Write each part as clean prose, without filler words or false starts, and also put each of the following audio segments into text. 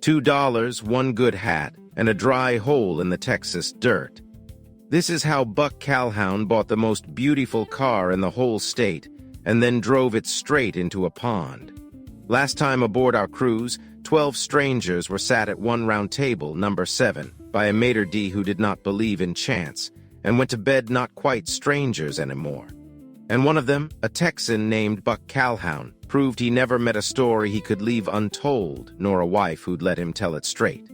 $2, one good hat, and a dry hole in the Texas dirt. This is how Buck Calhoun bought the most beautiful car in the whole state and then drove it straight into a pond. Last time aboard our cruise, 12 strangers were sat at one round table, number 7, by a maitre d' who did not believe in chance, and went to bed not quite strangers anymore. And one of them, a Texan named Buck Calhoun, proved he never met a story he could leave untold, nor a wife who'd let him tell it straight.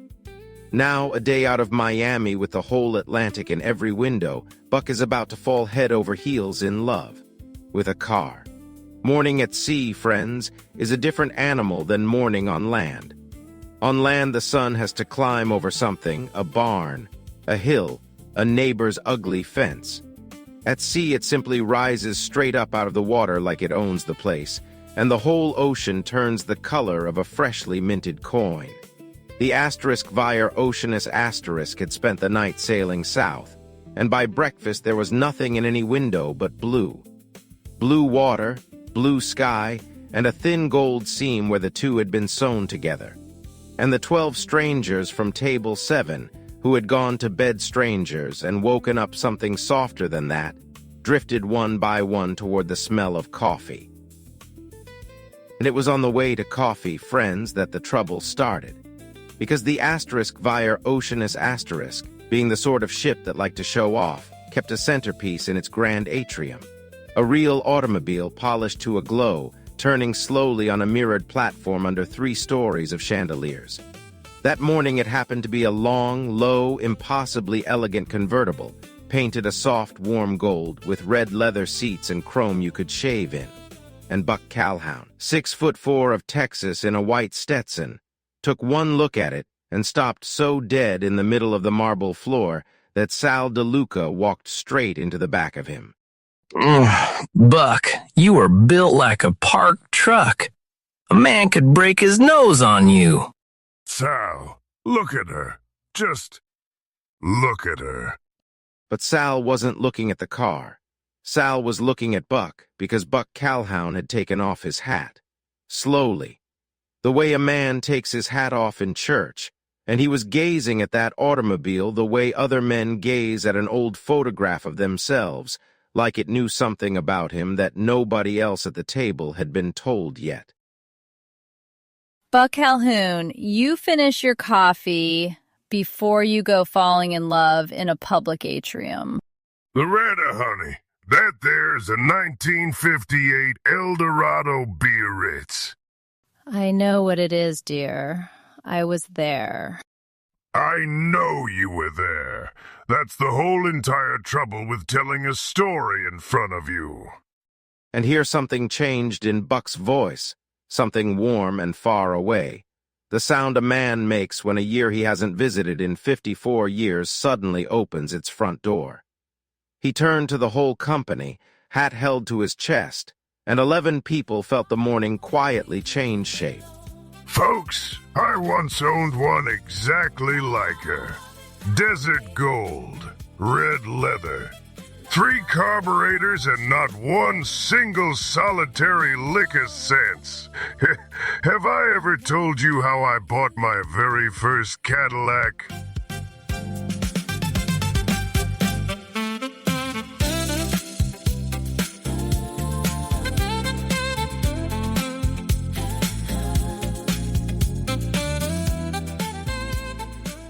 Now, a day out of Miami with the whole Atlantic in every window, Buck is about to fall head over heels in love. With a car. Morning at sea, friends, is a different animal than morning on land. On land, the sun has to climb over something, a barn, a hill, a neighbor's ugly fence. At sea, it simply rises straight up out of the water like it owns the place, and the whole ocean turns the color of a freshly minted coin. The Via Oceanus had spent the night sailing south, and by breakfast there was nothing in any window but blue. Blue water, blue sky, and a thin gold seam where the two had been sewn together. And the 12 strangers from table 7, who had gone to bed strangers and woken up something softer than that, drifted one by one toward the smell of coffee. And it was on the way to coffee, friends, that the trouble started. Because the Via Oceanus being the sort of ship that liked to show off, kept a centerpiece in its grand atrium. A real automobile polished to a glow, turning slowly on a mirrored platform under 3 stories of chandeliers. That morning it happened to be a long, low, impossibly elegant convertible, painted a soft, warm gold with red leather seats and chrome you could shave in. And Buck Calhoun, 6'4" of Texas in a white Stetson, took one look at it and stopped so dead in the middle of the marble floor that Sal DeLuca walked straight into the back of him. Buck, you are built like a parked truck. A man could break his nose on you. Sal, look at her. Just look at her. But Sal wasn't looking at the car. Sal was looking at Buck because Buck Calhoun had taken off his hat. Slowly. The way a man takes his hat off in church, and he was gazing at that automobile the way other men gaze at an old photograph of themselves, like it knew something about him that nobody else at the table had been told yet. Buck Calhoun, you finish your coffee before you go falling in love in a public atrium. Loretta, honey, that there's a 1958 Eldorado Biarritz. I know what it is, dear. I was there. I know you were there. That's the whole entire trouble with telling a story in front of you. And here something changed in Buck's voice, something warm and far away. The sound a man makes when a year he hasn't visited in 54 years suddenly opens its front door. He turned to the whole company, hat held to his chest, and 11 people felt the morning quietly change shape. Folks, I once owned one exactly like her. Desert gold, red leather, 3 carburetors and not one single solitary lick of sense. Have I ever told you how I bought my very first Cadillac?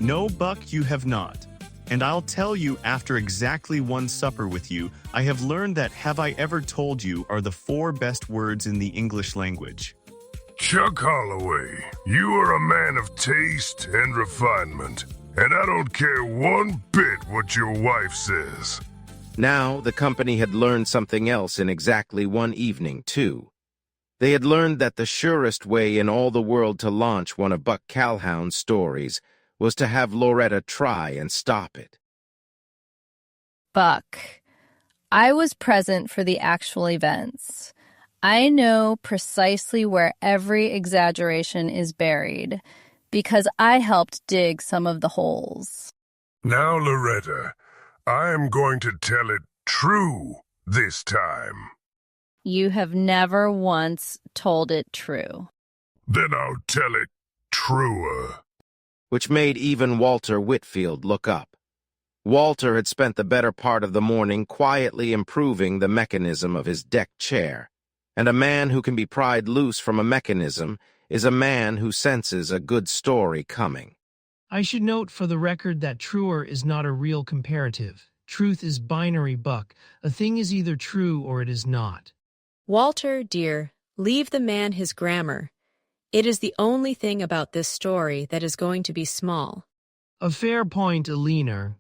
No, Buck, you have not. And I'll tell you, after exactly one supper with you, I have learned that "have I ever told you" are the 4 best words in the English language. Chuck Holloway, you are a man of taste and refinement, and I don't care one bit what your wife says. Now, the company had learned something else in exactly one evening, too. They had learned that the surest way in all the world to launch one of Buck Calhoun's stories was to have Loretta try and stop it. Buck, I was present for the actual events. I know precisely where every exaggeration is buried, because I helped dig some of the holes. Now, Loretta, I am going to tell it true this time. You have never once told it true. Then I'll tell it truer. which made even Walter Whitfield look up. Walter had spent the better part of the morning quietly improving the mechanism of his deck chair, and a man who can be pried loose from a mechanism is a man who senses a good story coming. I should note for the record that truer is not a real comparative. Truth is binary, Buck. A thing is either true or it is not. Walter, dear, leave the man his grammar. It is the only thing about this story that is going to be small. A fair point, Alina.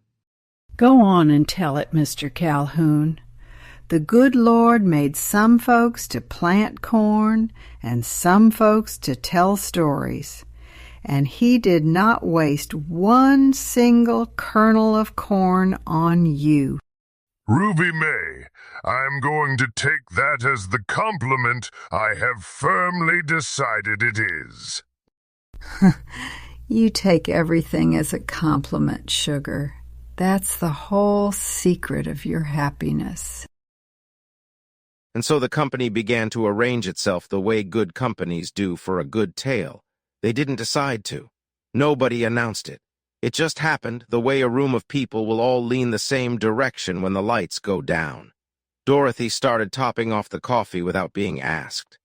Go on and tell it, Mr. Calhoun. The good Lord made some folks to plant corn and some folks to tell stories, and he did not waste one single kernel of corn on you. Ruby May, I'm going to take that as the compliment I have firmly decided it is. You take everything as a compliment, sugar. That's the whole secret of your happiness. And so the company began to arrange itself the way good companies do for a good tale. They didn't decide to. Nobody announced it. It just happened the way a room of people will all lean the same direction when the lights go down. Dorothy started topping off the coffee without being asked.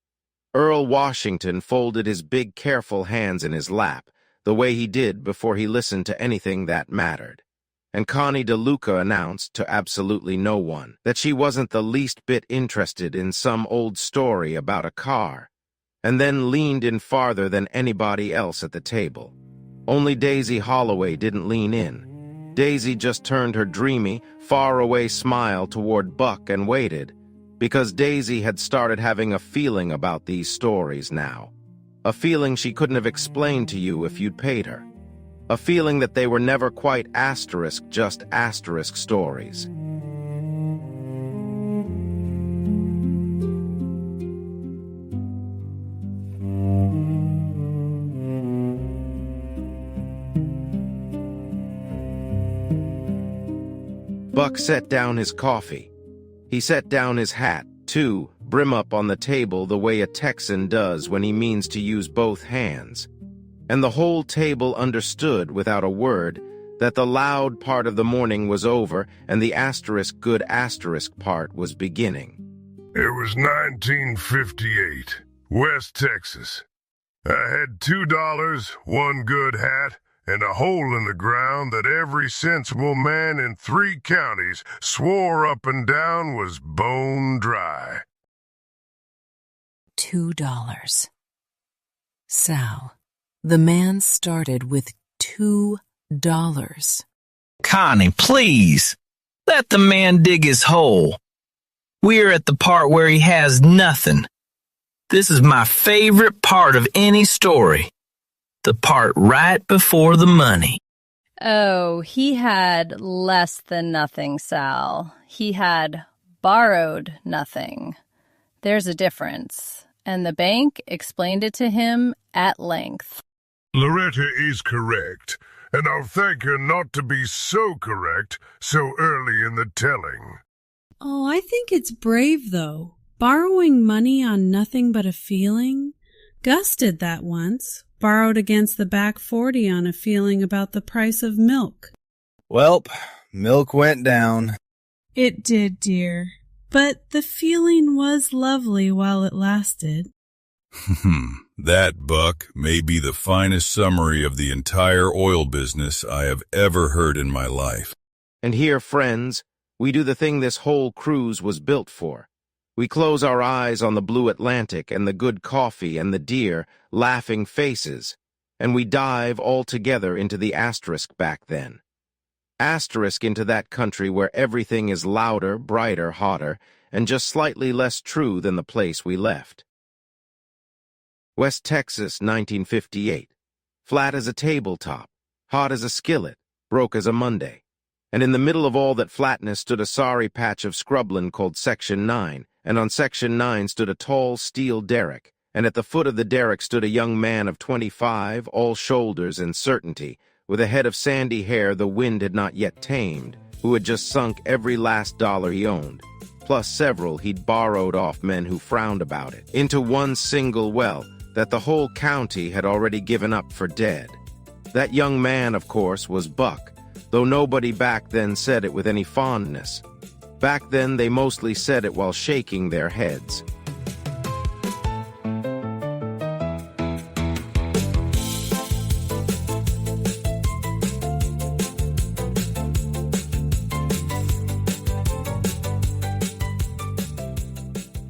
Earl Washington folded his big, careful hands in his lap, the way he did before he listened to anything that mattered. And Connie DeLuca announced to absolutely no one that she wasn't the least bit interested in some old story about a car, and then leaned in farther than anybody else at the table. Only Daisy Holloway didn't lean in. Daisy just turned her dreamy, faraway smile toward Buck and waited, because Daisy had started having a feeling about these stories now. A feeling she couldn't have explained to you if you'd paid her. A feeling that they were never quite just asterisk stories. Buck set down his coffee. He set down his hat, too, brim up on the table the way a Texan does when he means to use both hands. And the whole table understood without a word that the loud part of the morning was over and the good asterisk part was beginning. It was 1958, West Texas. I had $2, one good hat, and a hole in the ground that every sensible man in 3 counties swore up and down was bone dry. $2. Sal, the man started with $2. Connie, please. Let the man dig his hole. We're at the part where he has nothing. This is my favorite part of any story. The part right before the money. Oh, he had less than nothing, Sal. He had borrowed nothing. There's a difference. And the bank explained it to him at length. Loretta is correct, and I'll thank her not to be so correct so early in the telling. Oh, I think it's brave, though. Borrowing money on nothing but a feeling. Gus did that once. Borrowed against the back 40 on a feeling about the price of milk. Welp, milk went down. It did, dear. But the feeling was lovely while it lasted. That, Buck, may be the finest summary of the entire oil business I have ever heard in my life. And here, friends, we do the thing this whole cruise was built for. We close our eyes on the blue Atlantic and the good coffee and the dear, laughing faces, and we dive all together into the asterisk back then. Asterisk into that country where everything is louder, brighter, hotter, and just slightly less true than the place we left. West Texas, 1958. Flat as a tabletop, hot as a skillet, broke as a Monday. And in the middle of all that flatness stood a sorry patch of scrubland called Section 9, and on Section 9 stood a tall steel derrick, and at the foot of the derrick stood a young man of 25, all shoulders and certainty, with a head of sandy hair the wind had not yet tamed, who had just sunk every last dollar he owned, plus several he'd borrowed off men who frowned about it, into one single well that the whole county had already given up for dead. That young man, of course, was Buck, though nobody back then said it with any fondness. Back then, they mostly said it while shaking their heads.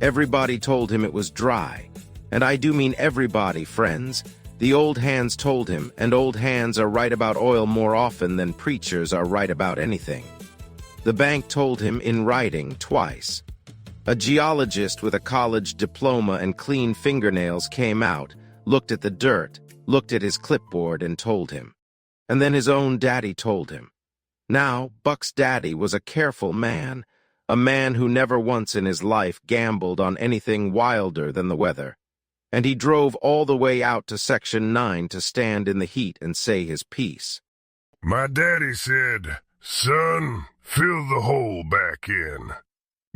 Everybody told him it was dry. And I do mean everybody, friends. The old hands told him, and old hands are right about oil more often than preachers are right about anything. The bank told him in writing twice. A geologist with a college diploma and clean fingernails came out, looked at the dirt, looked at his clipboard, and told him. And then his own daddy told him. Now, Buck's daddy was a careful man, a man who never once in his life gambled on anything wilder than the weather. And he drove all the way out to Section 9 to stand in the heat and say his piece. My daddy said, "Son, fill the hole back in.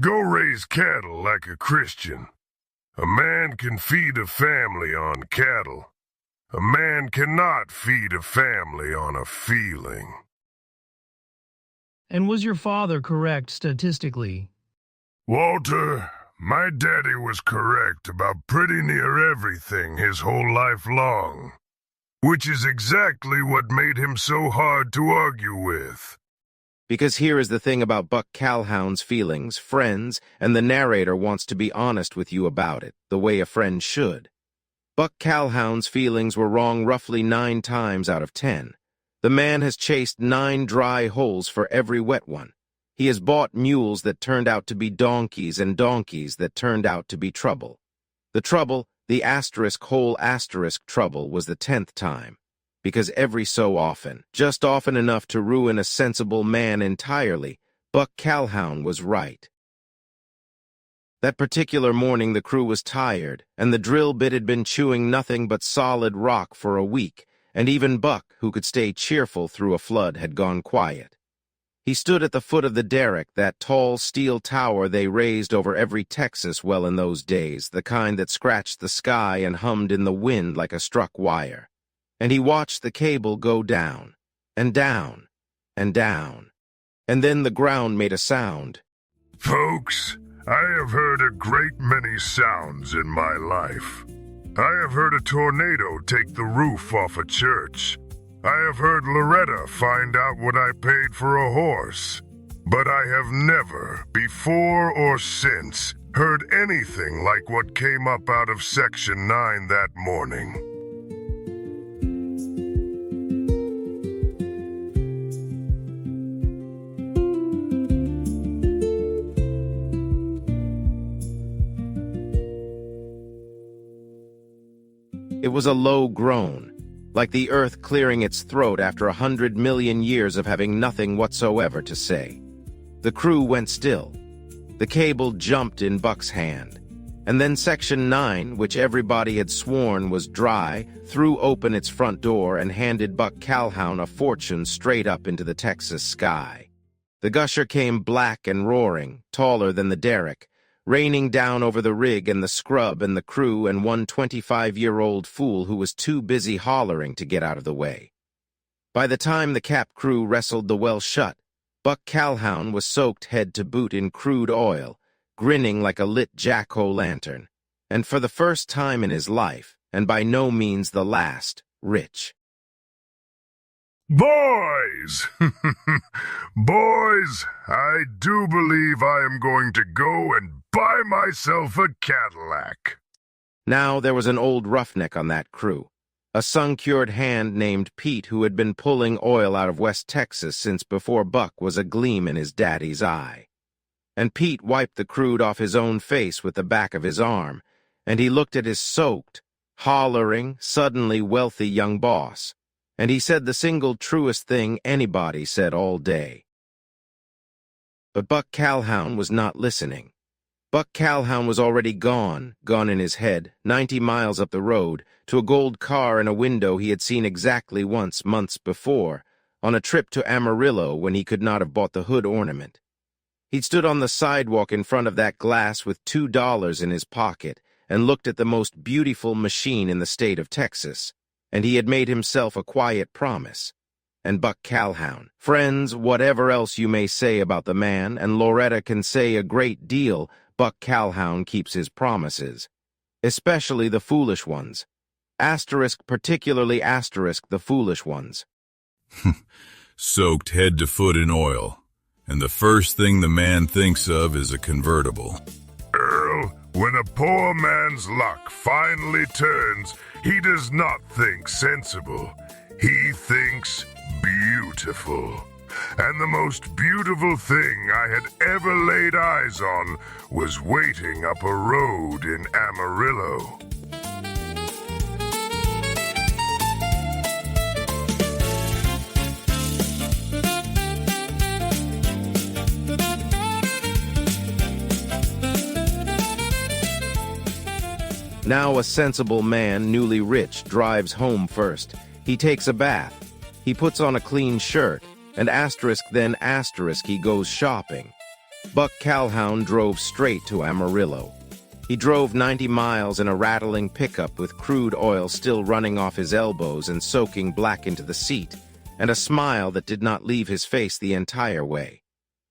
Go raise cattle like a Christian. A man can feed a family on cattle. A man cannot feed a family on a feeling." And was your father correct statistically? Walter, my daddy was correct about pretty near everything his whole life long, which is exactly what made him so hard to argue with. Because here is the thing about Buck Calhoun's feelings, friends, and the narrator wants to be honest with you about it, the way a friend should. Buck Calhoun's feelings were wrong roughly 9 times out of 10. The man has chased 9 dry holes for every wet one. He has bought mules that turned out to be donkeys and donkeys that turned out to be trouble. The trouble, the whole trouble, was the 10th time. Because every so often, just often enough to ruin a sensible man entirely, Buck Calhoun was right. That particular morning the crew was tired, and the drill bit had been chewing nothing but solid rock for a week, and even Buck, who could stay cheerful through a flood, had gone quiet. He stood at the foot of the derrick, that tall steel tower they raised over every Texas well in those days, the kind that scratched the sky and hummed in the wind like a struck wire. And he watched the cable go down, and down, and down. And then the ground made a sound. Folks, I have heard a great many sounds in my life. I have heard a tornado take the roof off a church. I have heard Loretta find out what I paid for a horse. But I have never, before or since, heard anything like what came up out of Section 9 that morning. It was a low groan, like the earth clearing its throat after 100 million years of having nothing whatsoever to say. The crew went still. The cable jumped in Buck's hand. And then Section 9, which everybody had sworn was dry, threw open its front door and handed Buck Calhoun a fortune straight up into the Texas sky. The gusher came black and roaring, taller than the derrick, raining down over the rig and the scrub and the crew and one 25-year-old fool who was too busy hollering to get out of the way. By the time the cap crew wrestled the well shut, Buck Calhoun was soaked head to boot in crude oil, grinning like a lit jack-o'-lantern, and for the first time in his life, and by no means the last, rich. Boys! Boys, I do believe I am going to go and buy myself a Cadillac. Now there was an old roughneck on that crew, a sun-cured hand named Pete who had been pulling oil out of West Texas since before Buck was a gleam in his daddy's eye. And Pete wiped the crude off his own face with the back of his arm, and he looked at his soaked, hollering, suddenly wealthy young boss, and he said the single truest thing anybody said all day. But Buck Calhoun was not listening. Buck Calhoun was already gone in his head, 90 miles up the road, to a gold car and a window he had seen exactly once months before, on a trip to Amarillo when he could not have bought the hood ornament. He'd stood on the sidewalk in front of that glass with $2 in his pocket and looked at the most beautiful machine in the state of Texas, and he had made himself a quiet promise. And Buck Calhoun, friends, whatever else you may say about the man, and Loretta can say a great deal, Buck Calhoun keeps his promises, especially the foolish ones. Particularly the foolish ones. Soaked head to foot in oil, and the first thing the man thinks of is a convertible. Earl, when a poor man's luck finally turns, he does not think sensible. He thinks beautiful. And the most beautiful thing I had ever laid eyes on was waiting up a road in Amarillo. Now a sensible man, newly rich, drives home first. He takes a bath. He puts on a clean shirt, and then he goes shopping. Buck Calhoun drove straight to Amarillo. He drove 90 miles in a rattling pickup with crude oil still running off his elbows and soaking black into the seat, and a smile that did not leave his face the entire way,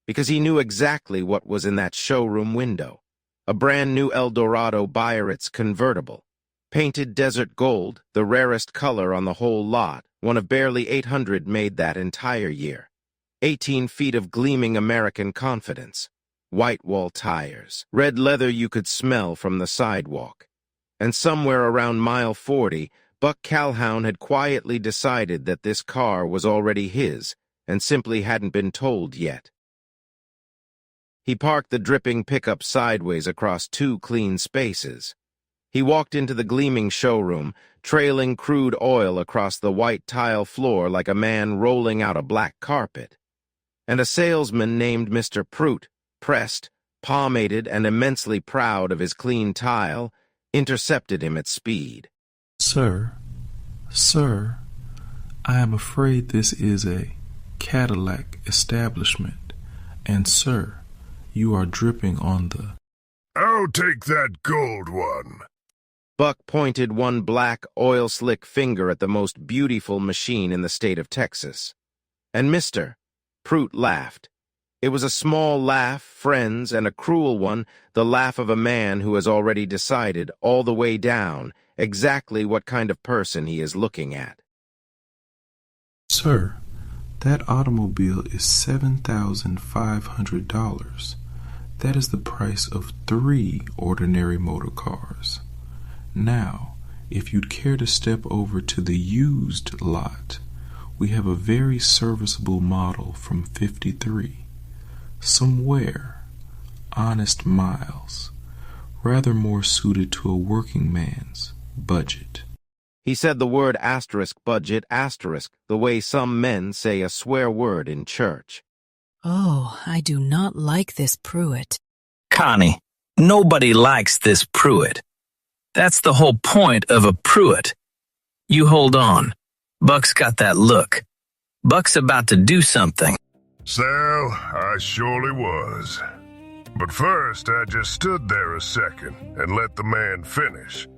because he knew exactly what was in that showroom window. A brand-new Eldorado Biarritz convertible, painted desert gold, the rarest color on the whole lot, one of barely 800 made that entire year. 18 feet of gleaming American confidence, white wall tires, red leather you could smell from the sidewalk. And somewhere around mile 40, Buck Calhoun had quietly decided that this car was already his and simply hadn't been told yet. He parked the dripping pickup sideways across 2 clean spaces. He walked into the gleaming showroom, trailing crude oil across the white tile floor like a man rolling out a black carpet. And a salesman named Mr. Pruitt, pressed, pomaded, and immensely proud of his clean tile, intercepted him at speed. Sir, I am afraid this is a Cadillac establishment, and sir, you are dripping on the... I'll take that gold one. Buck pointed one black, oil-slick finger at the most beautiful machine in the state of Texas. And Mr. Pruitt laughed. It was a small laugh, friends, and a cruel one, the laugh of a man who has already decided, all the way down, exactly what kind of person he is looking at. Sir, that automobile is $7,500. That is the price of 3 ordinary motor cars. Now, if you'd care to step over to the used lot, we have a very serviceable model from '53. Some wear, honest miles, rather more suited to a working man's budget. He said the word budget, the way some men say a swear word in church. Oh, I do not like this Pruitt. Connie, nobody likes this Pruitt. That's the whole point of a Pruitt. You hold on. Buck's got that look. Buck's about to do something. Sal, I surely was. But first, I just stood there a second and let the man finish.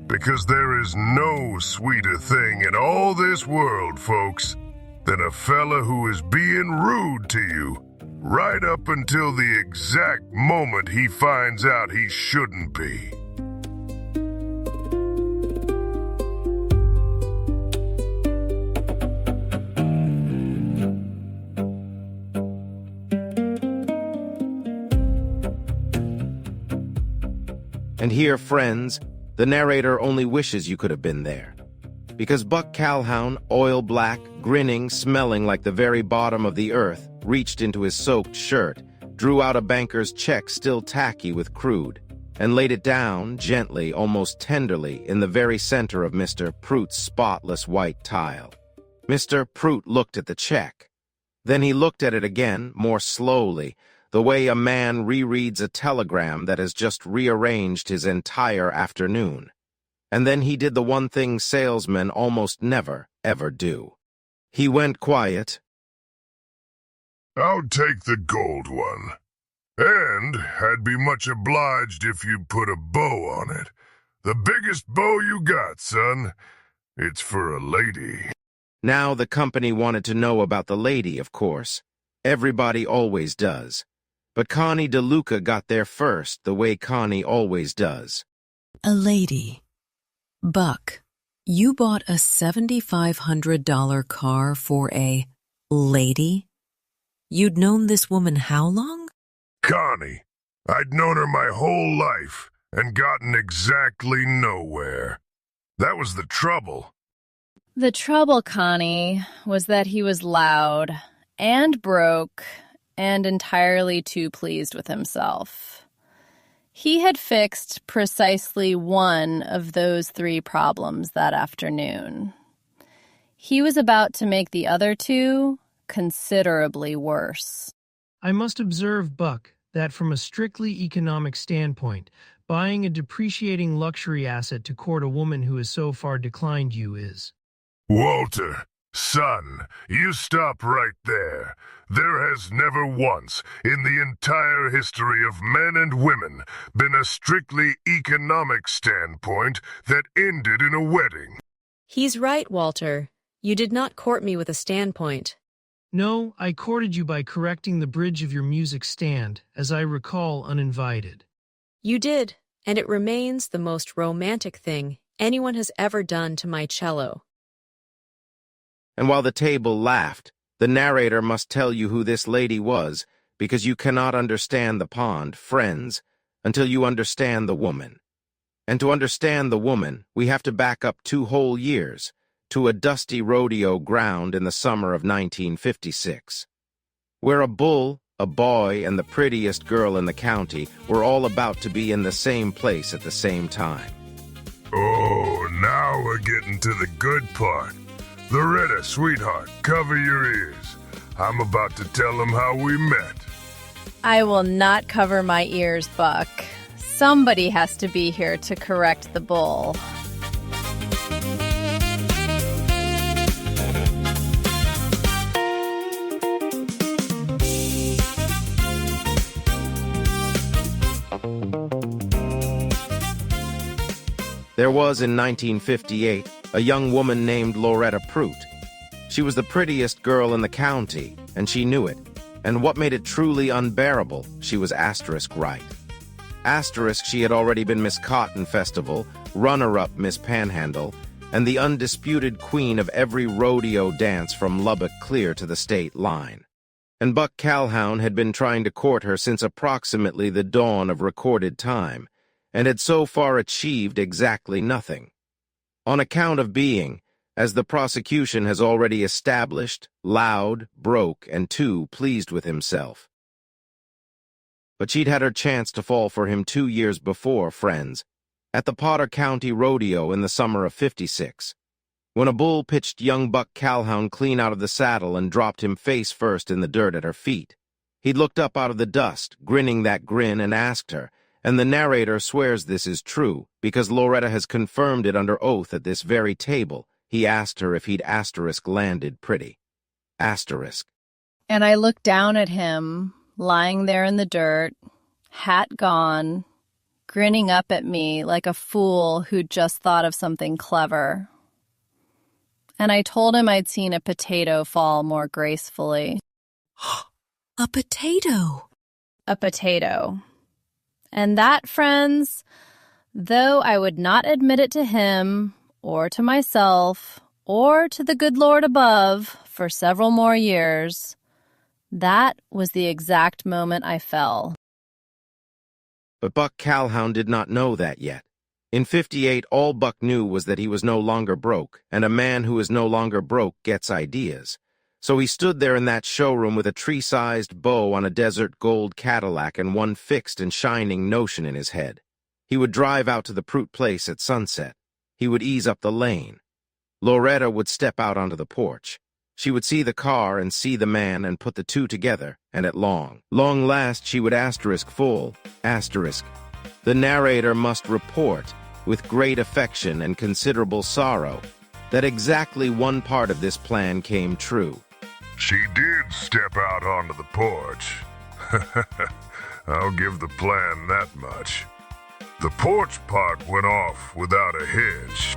Because there is no sweeter thing in all this world, folks, than a fella who is being rude to you right up until the exact moment he finds out he shouldn't be. And here, friends, the narrator only wishes you could have been there. Because Buck Calhoun, oil black, grinning, smelling like the very bottom of the earth, reached into his soaked shirt, drew out a banker's check still tacky with crude, and laid it down, gently, almost tenderly, in the very center of Mr. Pruitt's spotless white tile. Mr. Pruitt looked at the check. Then he looked at it again, more slowly, the way a man rereads a telegram that has just rearranged his entire afternoon. And then he did the one thing salesmen almost never, ever do. He went quiet. I'll take the gold one. And I'd be much obliged if you put a bow on it. The biggest bow you got, son. It's for a lady. Now the company wanted to know about the lady, of course. Everybody always does. But Connie DeLuca got there first, the way Connie always does. A lady. Buck, you bought a $7,500 car for a lady? You'd known this woman how long? Connie. I'd known her my whole life and gotten exactly nowhere. That was the trouble. The trouble, Connie, was that he was loud and broke and entirely too pleased with himself. He had fixed precisely one of those 3 problems that afternoon. He was about to make the other 2 considerably worse. I must observe, Buck, that from a strictly economic standpoint, buying a depreciating luxury asset to court a woman who has so far declined you is. Walter, son, you stop right there. There has never once, in the entire history of men and women, been a strictly economic standpoint that ended in a wedding. He's right, Walter. You did not court me with a standpoint. No, I courted you by correcting the bridge of your music stand, as I recall, uninvited. You did, and it remains the most romantic thing anyone has ever done to my cello. And while the table laughed, the narrator must tell you who this lady was, because you cannot understand the pond, friends, until you understand the woman. And to understand the woman, we have to back up 2 whole years, to a dusty rodeo ground in the summer of 1956, where a bull, a boy, and the prettiest girl in the county were all about to be in the same place at the same time. Oh, now we're getting to the good part. Loretta, sweetheart, cover your ears. I'm about to tell them how we met. I will not cover my ears, Buck. Somebody has to be here to correct the bull. There was, in 1958, a young woman named Loretta Pruitt. She was the prettiest girl in the county, and she knew it. And what made it truly unbearable, she was asterisk right. Asterisk, she had already been Miss Cotton Festival, runner-up Miss Panhandle, and the undisputed queen of every rodeo dance from Lubbock clear to the state line. And Buck Calhoun had been trying to court her since approximately the dawn of recorded time, and had so far achieved exactly nothing. On account of being, as the prosecution has already established, loud, broke, and too pleased with himself. But she'd had her chance to fall for him 2 years before, friends, at the Potter County Rodeo in the summer of '56, when a bull pitched young Buck Calhoun clean out of the saddle and dropped him face first in the dirt at her feet. He'd looked up out of the dust, grinning that grin, and asked her, and the narrator swears this is true, because Loretta has confirmed it under oath at this very table. He asked her if he'd asterisk landed pretty. Asterisk. And I looked down at him, lying there in the dirt, hat gone, grinning up at me like a fool who'd just thought of something clever. And I told him I'd seen a potato fall more gracefully. A potato. A potato. And that, friends, though I would not admit it to him, or to myself, or to the good Lord above for several more years, that was the exact moment I fell. But Buck Calhoun did not know that yet. In '58, all Buck knew was that he was no longer broke, and a man who is no longer broke gets ideas. So he stood there in that showroom with a tree-sized bow on a desert gold Cadillac and one fixed and shining notion in his head. He would drive out to the Pruitt place at sunset. He would ease up the lane. Loretta would step out onto the porch. She would see the car and see the man and put the 2 together, and at long last she would asterisk full, asterisk. The narrator must report, with great affection and considerable sorrow, that exactly one part of this plan came true. She did step out onto the porch. I'll give the plan that much. The porch part went off without a hitch.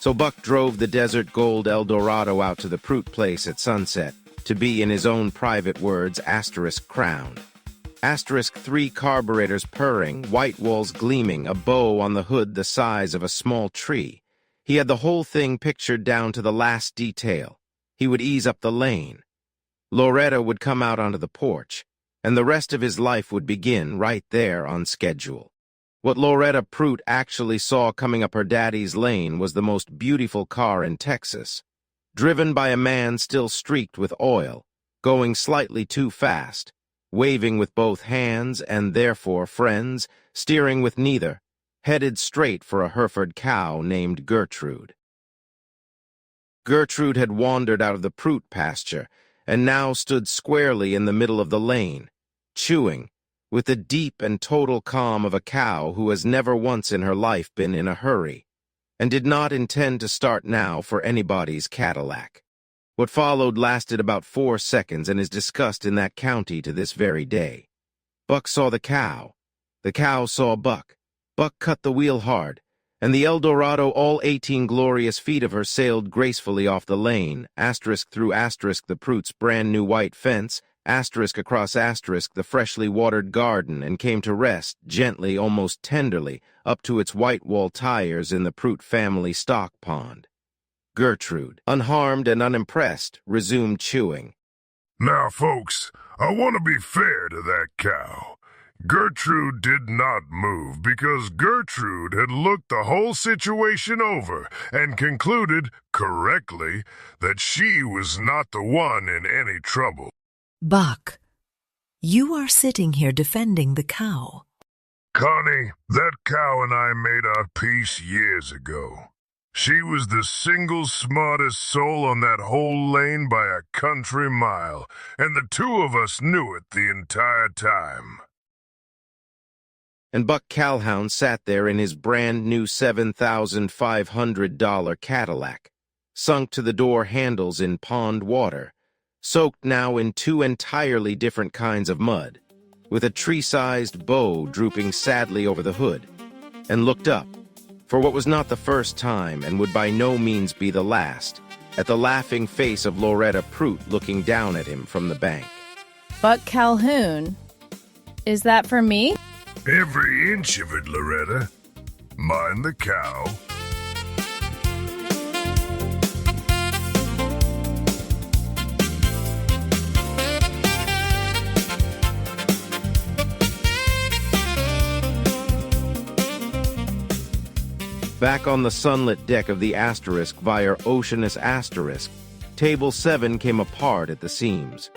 So Buck drove the Desert Gold Eldorado out to the Prout place at sunset to be, in his own private words, *crowned. *3 carburetors purring, white walls gleaming, a bow on the hood the size of a small tree. He had the whole thing pictured down to the last detail. He would ease up the lane. Loretta would come out onto the porch, and the rest of his life would begin right there on schedule. What Loretta Prout actually saw coming up her daddy's lane was the most beautiful car in Texas, driven by a man still streaked with oil, going slightly too fast, waving with both hands and therefore friends, steering with neither, headed straight for a Hereford cow named Gertrude. Gertrude had wandered out of the Prout pasture and now stood squarely in the middle of the lane, chewing, with the deep and total calm of a cow who has never once in her life been in a hurry, and did not intend to start now for anybody's Cadillac. What followed lasted about 4 seconds and is discussed in that county to this very day. Buck saw the cow saw Buck. Buck cut the wheel hard, and the Eldorado, all 18 glorious feet of her, sailed gracefully off the lane, asterisk through asterisk the Prout's brand-new white fence, asterisk across asterisk the freshly watered garden, and came to rest, gently, almost tenderly, up to its white wall tires in the Prout family stock pond. Gertrude, unharmed and unimpressed, resumed chewing. Now, folks, I want to be fair to that cow. Gertrude did not move because Gertrude had looked the whole situation over and concluded, correctly, that she was not the one in any trouble. Buck, you are sitting here defending the cow. Connie, that cow and I made our peace years ago. She was the single smartest soul on that whole lane by a country mile, and the two of us knew it the entire time. And Buck Calhoun sat there in his brand-new $7,500 Cadillac, sunk to the door handles in pond water, soaked now in 2 entirely different kinds of mud, with a tree-sized bow drooping sadly over the hood, and looked up, for what was not the first time and would by no means be the last, at the laughing face of Loretta Prout looking down at him from the bank. Buck Calhoun, is that for me? Every inch of it, Loretta. Mind the cow. Back on the sunlit deck of the Via Oceanus Table 7 came apart at the seams.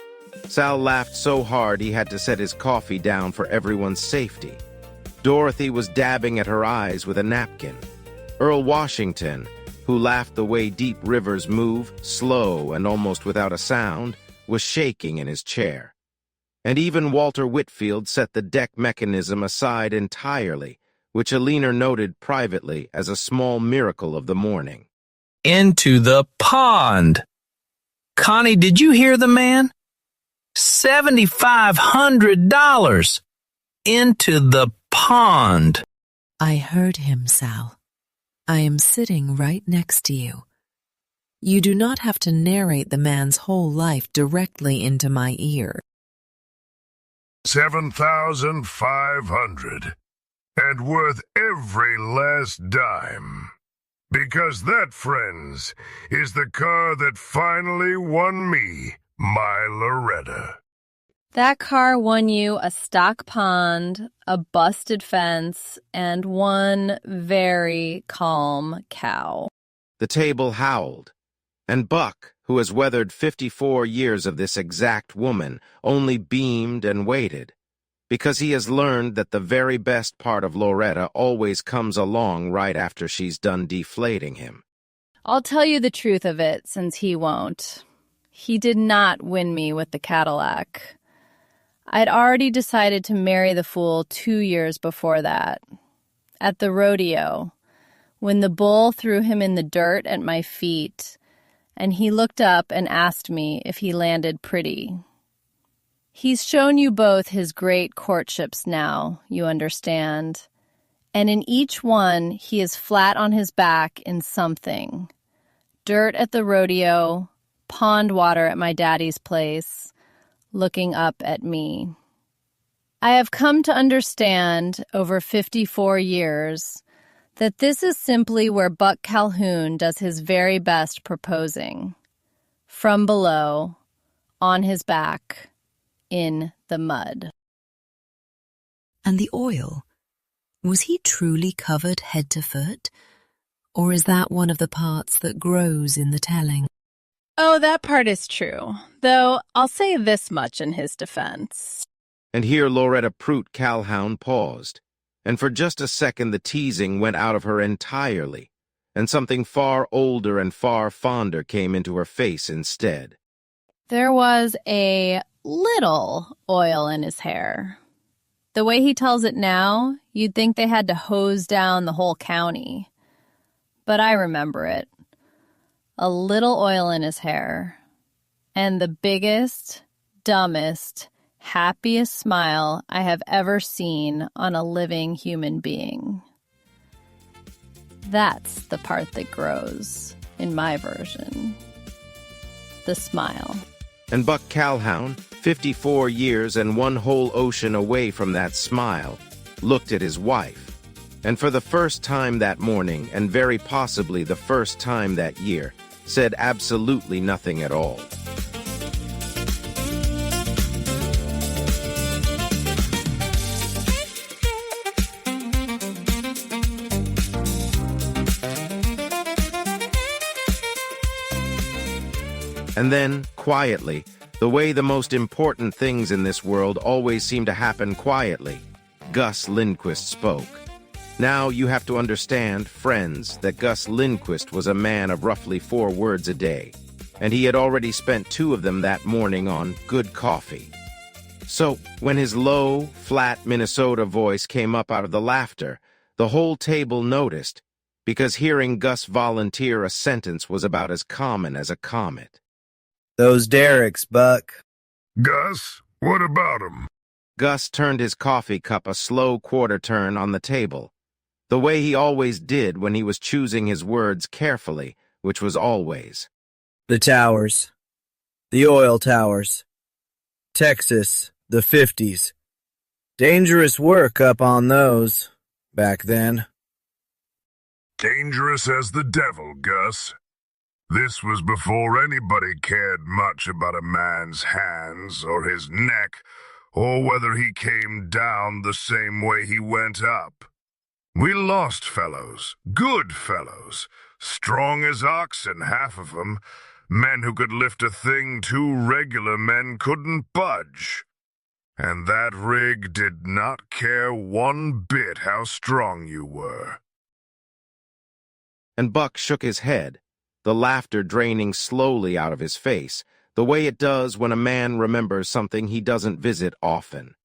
Sal laughed so hard he had to set his coffee down for everyone's safety. Dorothy was dabbing at her eyes with a napkin. Earl Washington, who laughed the way deep rivers move, slow and almost without a sound, was shaking in his chair. And even Walter Whitfield set the deck mechanism aside entirely, which Alina noted privately as a small miracle of the morning. Into the pond! Connie, did you hear the man? $7,500 into the pond. I heard him, Sal. I am sitting right next to you. You do not have to narrate the man's whole life directly into my ear. 7,500, and worth every last dime. Because that, friends, is the car that finally won me my Loretta. That car won you a stock pond, a busted fence, and one very calm cow. The table howled, and Buck, who has weathered 54 years of this exact woman, only beamed and waited, because he has learned that the very best part of Loretta always comes along right after she's done deflating him. I'll tell you the truth of it, since he won't. He did not win me with the Cadillac. I'd already decided to marry the fool 2 years before that. At the rodeo, when the bull threw him in the dirt at my feet, and he looked up and asked me if he landed pretty. He's shown you both his great courtships now, you understand. And in each one, he is flat on his back in something. Dirt at the rodeo, pond water at my daddy's place, looking up at me. I have come to understand, over 54 years, that this is simply where Buck Calhoun does his very best proposing. From below, on his back, in the mud. And the oil? Was he truly covered head to foot? Or is that one of the parts that grows in the telling? Oh, that part is true. Though I'll say this much in his defense. And here Loretta Prout Calhoun paused, and for just a second the teasing went out of her entirely, and something far older and far fonder came into her face instead. There was a little oil in his hair. The way he tells it now, you'd think they had to hose down the whole county. But I remember it. A little oil in his hair. And the biggest, dumbest, happiest smile I have ever seen on a living human being. That's the part that grows, in my version. The smile. And Buck Calhoun, 54 years and one whole ocean away from that smile, looked at his wife. And for the first time that morning, and very possibly the first time that year, said absolutely nothing at all. And then, quietly, the way the most important things in this world always seem to happen quietly, Gus Lindquist spoke. Now you have to understand, friends, that Gus Lindquist was a man of roughly 4 words a day, and he had already spent 2 of them that morning on good coffee. So, when his low, flat Minnesota voice came up out of the laughter, the whole table noticed, because hearing Gus volunteer a sentence was about as common as a comet. Those derricks, Buck. Gus, what about 'em? Gus turned his coffee cup a slow quarter turn on the table, the way he always did when he was choosing his words carefully, which was always. The towers. The oil towers. Texas, the 50s. Dangerous work up on those, back then. Dangerous as the devil, Gus. This was before anybody cared much about a man's hands or his neck, or whether he came down the same way he went up. We lost fellows, good fellows, strong as oxen, half of them, men who could lift a thing 2 regular men couldn't budge. And that rig did not care one bit how strong you were. And Buck shook his head, the laughter draining slowly out of his face, the way it does when a man remembers something he doesn't visit often.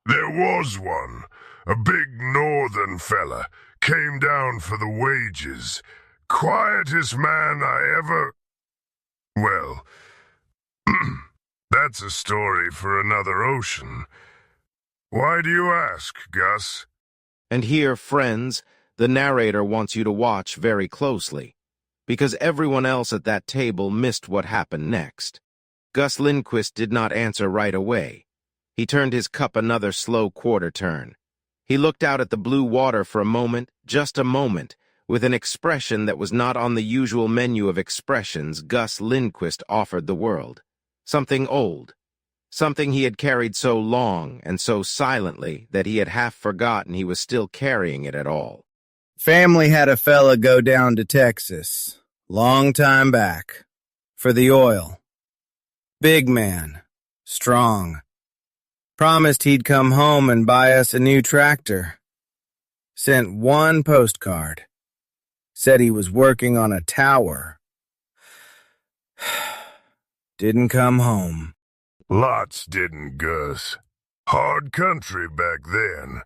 There was one, a big northern fella, came down for the wages. Quietest man I ever... Well, that's a story for another ocean. Why do you ask, Gus? And here, friends, the narrator wants you to watch very closely, because everyone else at that table missed what happened next. Gus Lindquist did not answer right away. He turned his cup another slow quarter turn. He looked out at the blue water for a moment, just a moment, with an expression that was not on the usual menu of expressions Gus Lindquist offered the world. Something old. Something he had carried so long and so silently that he had half forgotten he was still carrying it at all. Family had a fella go down to Texas, long time back, for the oil. Big man, strong. Promised he'd come home and buy us a new tractor. Sent 1 postcard. Said he was working on a tower. Didn't come home. Lots didn't, Gus. Hard country back then.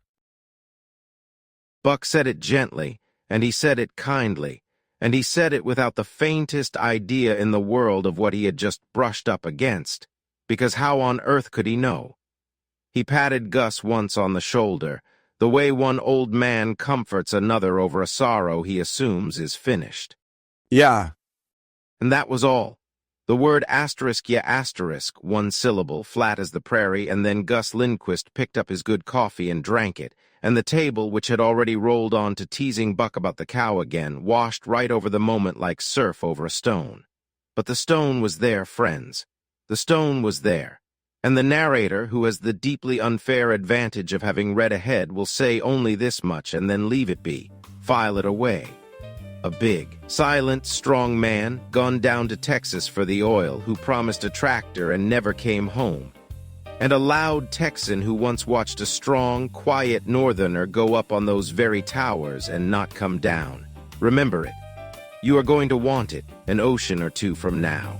Buck said it gently, and he said it kindly, and he said it without the faintest idea in the world of what he had just brushed up against, because how on earth could he know? He patted Gus once on the shoulder, the way one old man comforts another over a sorrow he assumes is finished. Yeah. And that was all. The word asterisk ya asterisk, one syllable, flat as the prairie, and then Gus Lindquist picked up his good coffee and drank it, and the table, which had already rolled on to teasing Buck about the cow again, washed right over the moment like surf over a stone. But the stone was there, friends. The stone was there. And the narrator, who has the deeply unfair advantage of having read ahead, will say only this much and then leave it be, file it away. A big, silent, strong man, gone down to Texas for the oil, who promised a tractor and never came home. And a loud Texan who once watched a strong, quiet northerner go up on those very towers and not come down. Remember it. You are going to want it an ocean or two from now.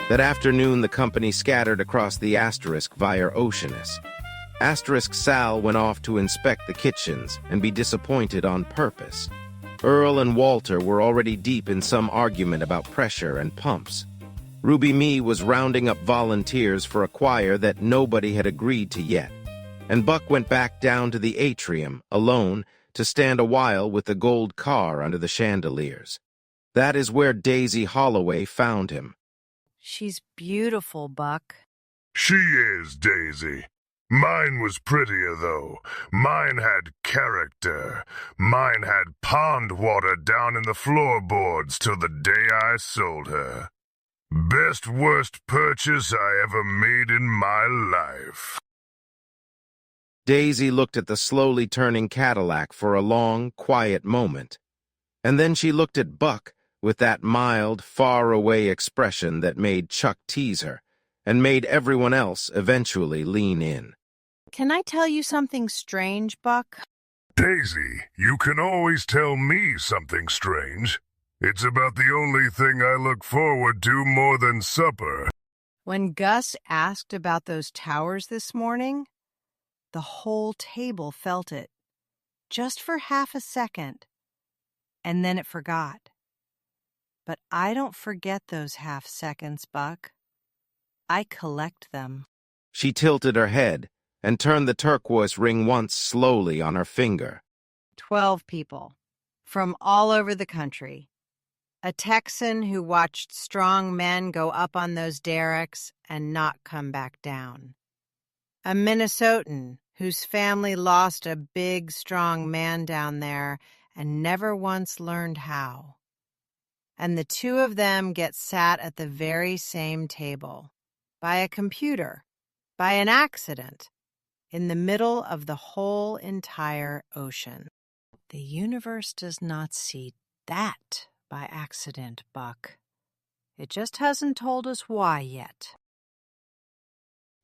That afternoon, the company scattered across the asterisk Via Oceanus. Asterisk Sal went off to inspect the kitchens and be disappointed on purpose. Earl and Walter were already deep in some argument about pressure and pumps. Ruby Mee was rounding up volunteers for a choir that nobody had agreed to yet. And Buck went back down to the atrium, alone, to stand a while with the gold car under the chandeliers. That is where Daisy Holloway found him. She's beautiful, Buck. She is, Daisy. Mine was prettier, though. Mine had character. Mine had pond water down in the floorboards till the day I sold her. Best worst purchase I ever made in my life. Daisy looked at the slowly turning Cadillac for a long, quiet moment. And then she looked at Buck with that mild, far-away expression that made Chuck tease her, and made everyone else eventually lean in. Can I tell you something strange, Buck? Daisy, you can always tell me something strange. It's about the only thing I look forward to more than supper. When Gus asked about those towers this morning, the whole table felt it, just for half a second, and then it forgot. But I don't forget those half seconds, Buck. I collect them. She tilted her head and turned the turquoise ring once slowly on her finger. 12 people, from all over the country. A Texan who watched strong men go up on those derricks and not come back down. A Minnesotan whose family lost a big, strong man down there and never once learned how. And the two of them get sat at the very same table, by a computer, by an accident, in the middle of the whole entire ocean. The universe does not see that by accident, Buck. It just hasn't told us why yet.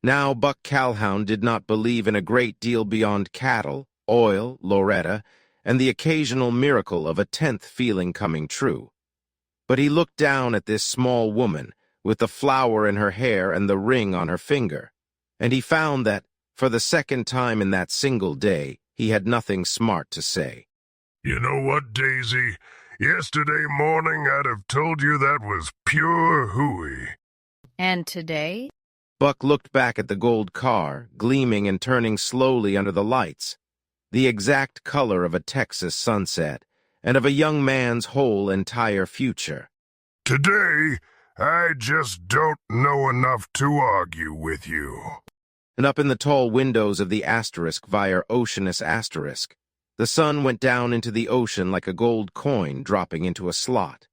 Now Buck Calhoun did not believe in a great deal beyond cattle, oil, Loretta, and the occasional miracle of a 10th feeling coming true. But he looked down at this small woman, with the flower in her hair and the ring on her finger, and he found that, for the second time in that single day, he had nothing smart to say. You know what, Daisy? Yesterday morning I'd have told you that was pure hooey. And today? Buck looked back at the gold car, gleaming and turning slowly under the lights, the exact color of a Texas sunset, and of a young man's whole entire future. Today, I just don't know enough to argue with you. And up in the tall windows of the asterisk Via Oceanus asterisk, the sun went down into the ocean like a gold coin dropping into a slot.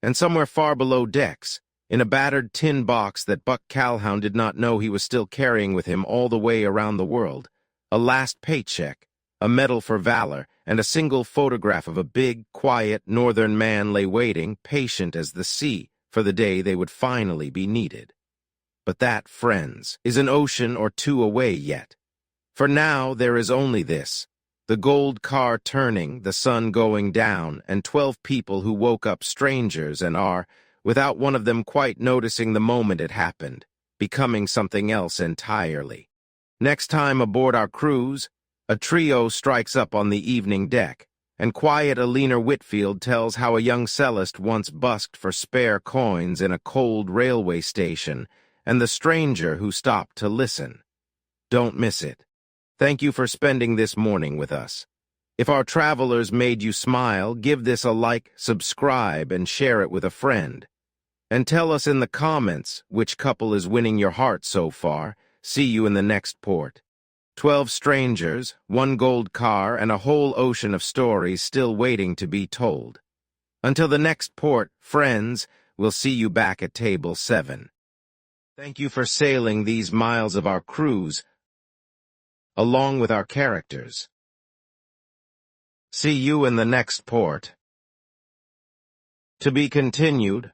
And somewhere far below decks, in a battered tin box that Buck Calhoun did not know he was still carrying with him all the way around the world, a last paycheck, a medal for valor, and a single photograph of a big, quiet northern man lay waiting, patient as the sea, for the day they would finally be needed. But that, friends, is an ocean or two away yet. For now there is only this, the gold car turning, the sun going down, and 12 people who woke up strangers and are, without one of them quite noticing the moment it happened, becoming something else entirely. Next time aboard our cruise, A trio strikes up on the evening deck, and quiet Alina Whitfield tells how a young cellist once busked for spare coins in a cold railway station, and the stranger who stopped to listen. Don't miss it. Thank you for spending this morning with us. If our travelers made you smile, give this a like, subscribe, and share it with a friend. And tell us in the comments which couple is winning your heart so far. See you in the next port. 12 strangers, 1 gold car, and a whole ocean of stories still waiting to be told. Until the next port, friends, we'll see you back at table 7. Thank you for sailing these miles of our cruise, along with our characters. See you in the next port. To be continued.